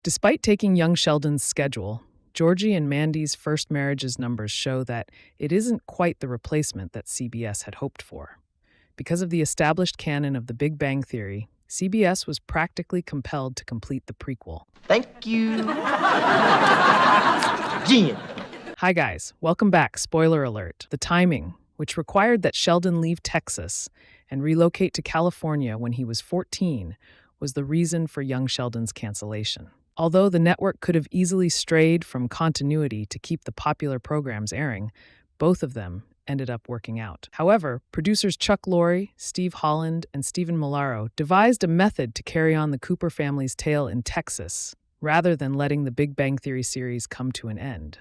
Despite taking young Sheldon's schedule, Georgie and Mandy's first marriage's numbers show that it isn't quite the replacement that CBS had hoped for. Because of the established canon of The Big Bang Theory, CBS was practically compelled to complete the prequel. Thank you. Genius. Hi guys, welcome back. Spoiler alert. The timing, which required that Sheldon leave Texas and relocate to California when he was 14, was the reason for Young Sheldon's cancellation. Although the network could have easily strayed from continuity to keep the popular programs airing, both of them ended up working out. However, producers Chuck Lorre, Steve Holland, and Stephen Milaro devised a method to carry on the Cooper family's tale in Texas, rather than letting the Big Bang Theory series come to an end.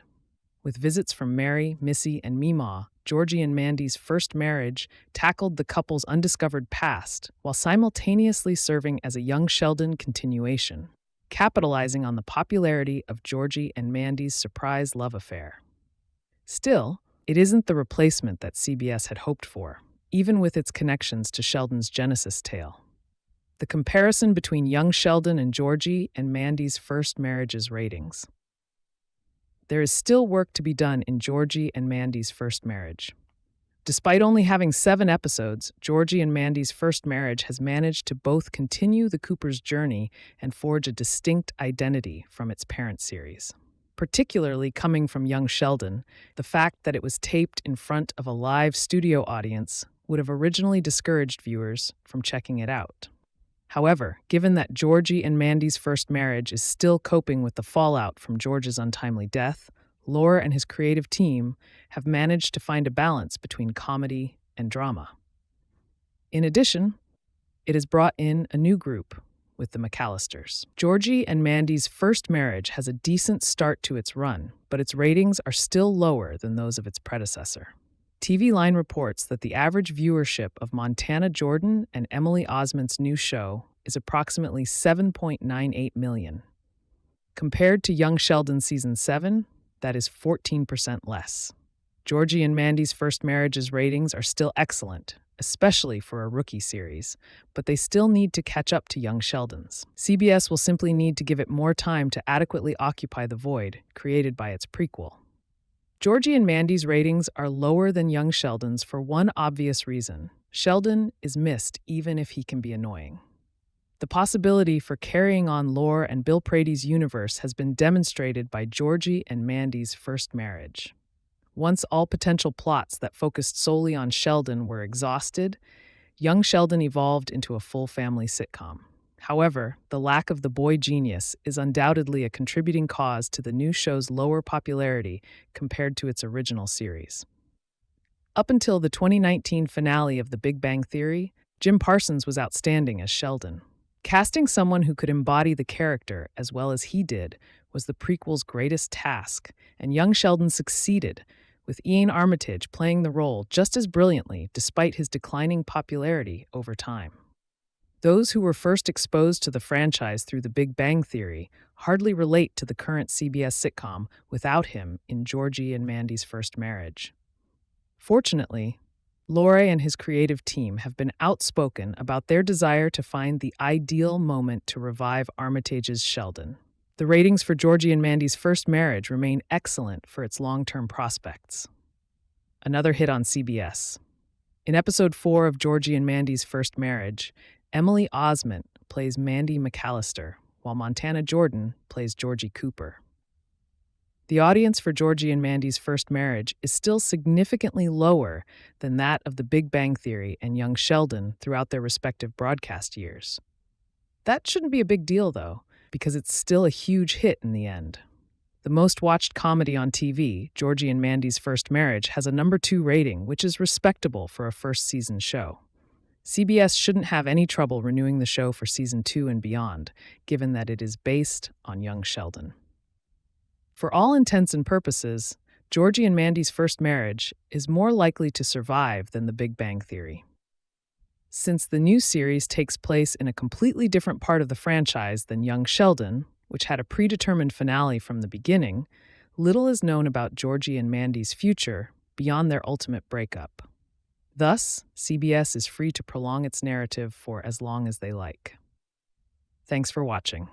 With visits from Mary, Missy, and Meemaw, Georgie and Mandy's first marriage tackled the couple's undiscovered past while simultaneously serving as a Young Sheldon continuation, capitalizing on the popularity of Georgie and Mandy's surprise love affair. Still, it isn't the replacement that CBS had hoped for, even with its connections to Sheldon's Genesis tale. The comparison between Young Sheldon and Georgie and Mandy's first marriage's ratings. There is still work to be done in Georgie and Mandy's first marriage. Despite only having 7 episodes, Georgie and Mandy's first marriage has managed to both continue the Cooper's journey and forge a distinct identity from its parent series. Particularly coming from Young Sheldon, the fact that it was taped in front of a live studio audience would have originally discouraged viewers from checking it out. However, given that Georgie and Mandy's first marriage is still coping with the fallout from George's untimely death, Lore and his creative team have managed to find a balance between comedy and drama. In addition, it has brought in a new group with the McAllisters. Georgie and Mandy's first marriage has a decent start to its run, but its ratings are still lower than those of its predecessor. TV Line reports that the average viewership of Montana Jordan and Emily Osment's new show is approximately 7.98 million. Compared to Young Sheldon Season 7, that is 14% less. Georgie and Mandy's first marriage's ratings are still excellent, especially for a rookie series, but they still need to catch up to Young Sheldon's. CBS will simply need to give it more time to adequately occupy the void created by its prequel. Georgie and Mandy's ratings are lower than Young Sheldon's for one obvious reason. Sheldon is missed even if he can be annoying. The possibility for carrying on Lore and Bill Prady's universe has been demonstrated by Georgie and Mandy's first marriage. Once all potential plots that focused solely on Sheldon were exhausted, Young Sheldon evolved into a full family sitcom. However, the lack of the boy genius is undoubtedly a contributing cause to the new show's lower popularity compared to its original series. Up until the 2019 finale of The Big Bang Theory, Jim Parsons was outstanding as Sheldon. Casting someone who could embody the character as well as he did was the prequel's greatest task, and Young Sheldon succeeded, with Ian Armitage playing the role just as brilliantly despite his declining popularity over time. Those who were first exposed to the franchise through The Big Bang Theory hardly relate to the current CBS sitcom without him in Georgie and Mandy's first marriage. Fortunately, Lore and his creative team have been outspoken about their desire to find the ideal moment to revive Armitage's Sheldon. The ratings for Georgie and Mandy's first marriage remain excellent for its long-term prospects. Another hit on CBS. In episode 4 of Georgie and Mandy's first marriage, Emily Osment plays Mandy McAllister, while Montana Jordan plays Georgie Cooper. The audience for Georgie and Mandy's first marriage is still significantly lower than that of The Big Bang Theory and Young Sheldon throughout their respective broadcast years. That shouldn't be a big deal, though, because it's still a huge hit in the end. The most watched comedy on TV, Georgie and Mandy's first marriage, has a number 2 rating, which is respectable for a first-season show. CBS shouldn't have any trouble renewing the show for Season 2 and beyond, given that it is based on Young Sheldon. For all intents and purposes, Georgie and Mandy's first marriage is more likely to survive than The Big Bang Theory. Since the new series takes place in a completely different part of the franchise than Young Sheldon, which had a predetermined finale from the beginning, little is known about Georgie and Mandy's future beyond their ultimate breakup. Thus, CBS is free to prolong its narrative for as long as they like. Thanks for watching.